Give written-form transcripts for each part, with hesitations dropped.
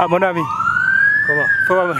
Ah, mon ami. Comment?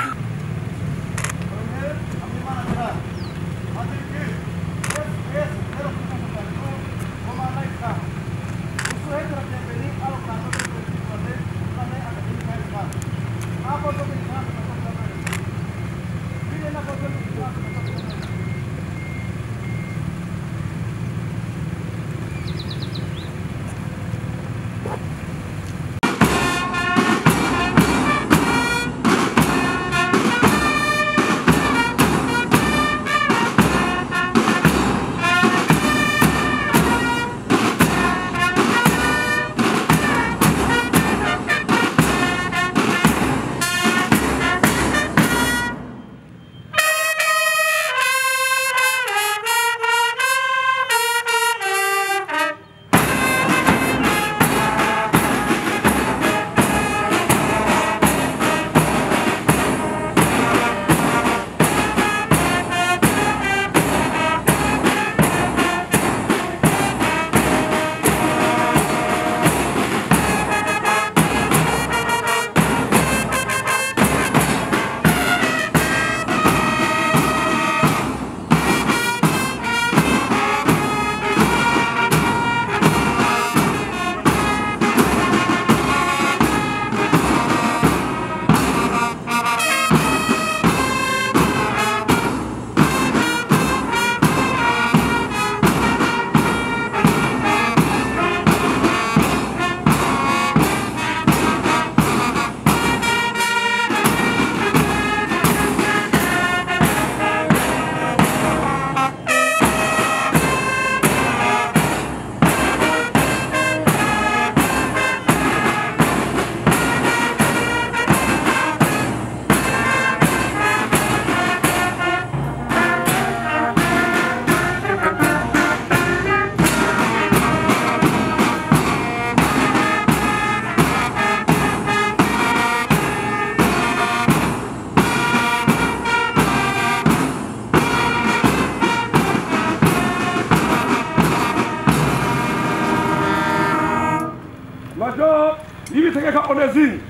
Major Nibitegeka Onésime,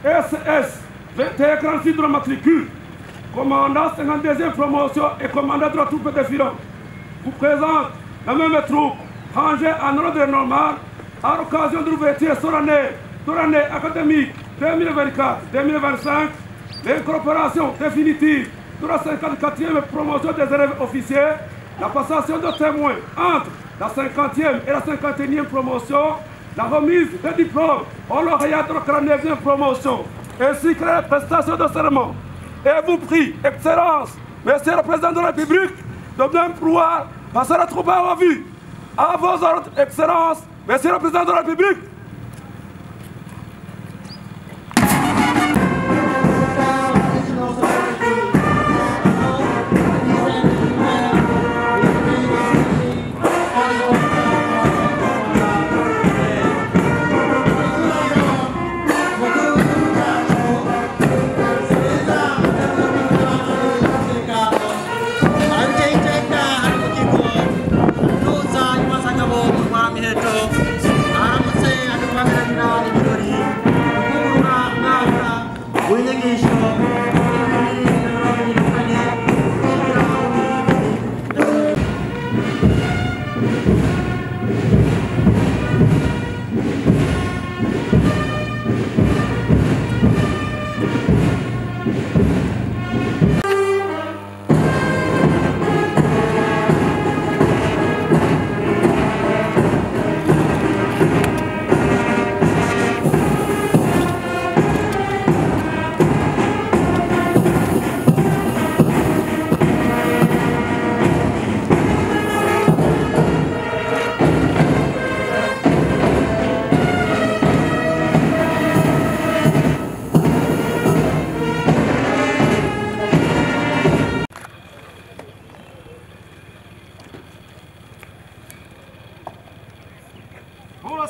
SS 2146 de la matricule, commandant 52e promotion et commandant de la troupe de filons, vous présente la même troupe rangée en ordre normal à l'occasion de l'ouverture solennelle académique 2024-2025, l'incorporation définitive de la 54e promotion des élèves officiers, la passation de témoins entre la 50e et la 51e promotion, la remise des diplômes au lauréat de la 49e promotion, ainsi que la prestation de serment. Et vous prie, Excellence, Monsieur le Président de la République, de bien pouvoir passer la troupe à revue. À vos ordres, Excellence, Monsieur le Président de la République.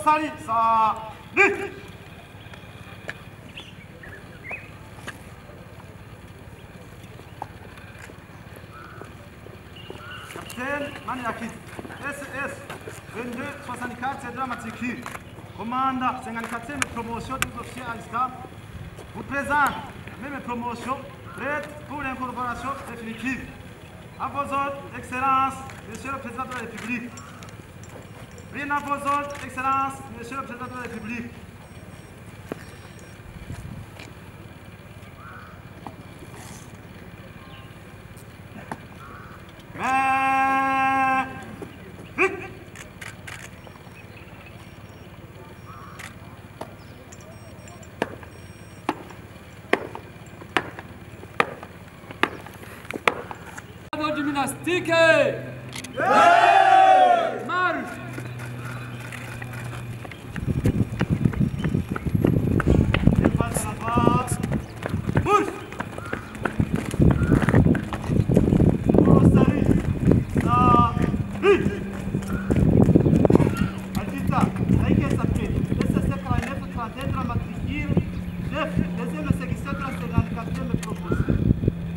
Salut, salut. Capitaine Maniaki, SS 2264, c'est de la matricule. Commandant 54e promotion des officiers à l'ISCAM. vous présente la même promotion prête pour l'incorporation définitive. À vos ordres, Excellences, Monsieur le Président de la République. Rien à vos ordres, Excellences, Monsieur le Président de la République. Gymnastique! Marche! Bouge! Rosari! Agita, hay que saber, ese secra en F 30 matricule, chef, deuxième section de la 54e proposition.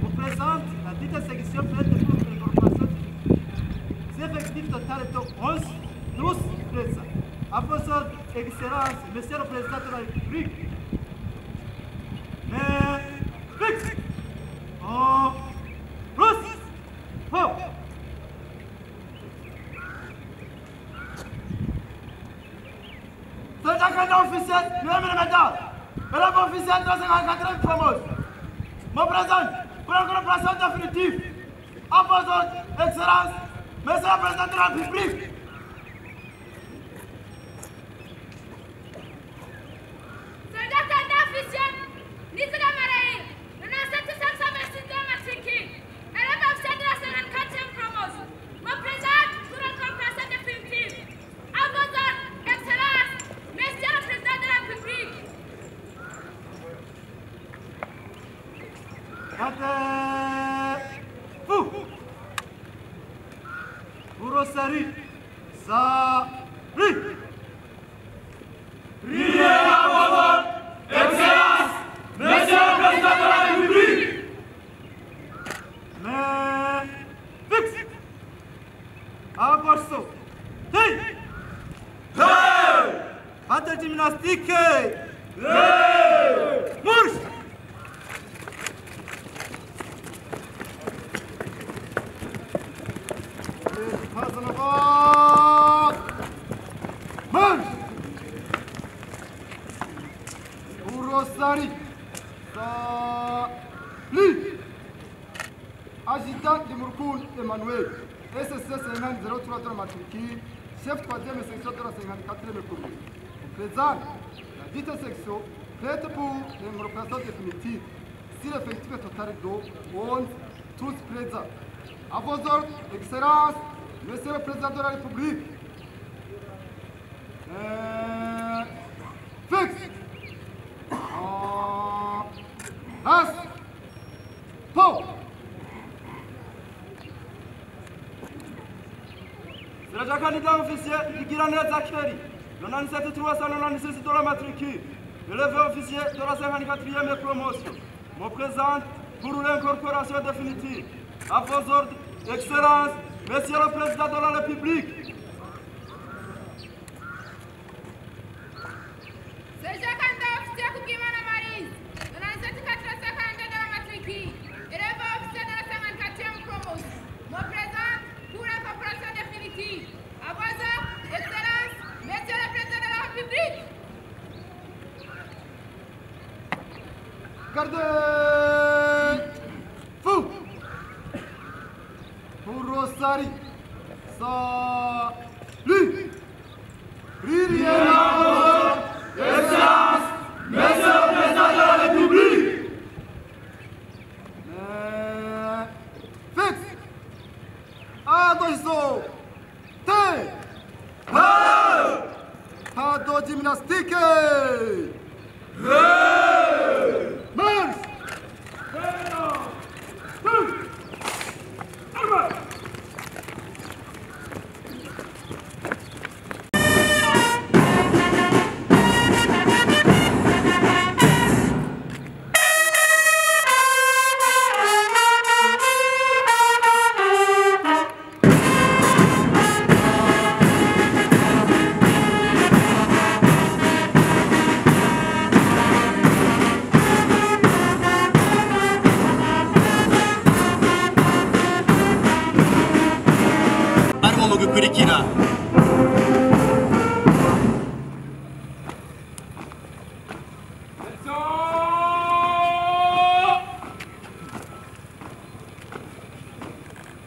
Vous présente la dite section prête pour l'incorporation. L'effectif total est de 11, 12 présents. À vos ordres, Excellence, Monsieur le Président de la République. Mais, fixe! En plus! Hop! C'est un candidat officiel, mesdames et mesdames. Mesdames officielles de la 54e promotion. Me présente pour l'incorporation définitive. À vos ordres, Excellence, Monsieur le Président de la République. Fou! Rosari, ça, priez à votre Excellence, Monsieur le Président de la République. Mais, fixe! À Borso, Patte gymnastique, marche! Rosari, Adjudant de Mourkoul Emmanuel, SSC 5003 de la matricule, chef 3e section de la 54e commune. Vous présente la dite section prête pour l'incorporation définitive. Si l'effectif est total de 11, tous présents. À vos ordres, Excellence, Monsieur le Président de la République. Fixe! As! Po! C'est le candidat officiel du Guiranet Zakeri, 97 396 de la matricule, élevé officier de la 54e promotion. Me présente pour l'incorporation définitive. À vos ordres, Excellence, Monsieur le Président de la République. C'est le candidat officiel pour Guimana Marise, 97 452 de la matricule, élevé officier de la 54e promotion. Me présente pour l'incorporation définitive. À vos ordres, Excellence, Monsieur le Président de la République. Gardez! Fou! Pour Rosari, ça, lui, priez à votre Excellence, Monsieur le Président de la République. Fixe! Attention! Pas de gymnastique!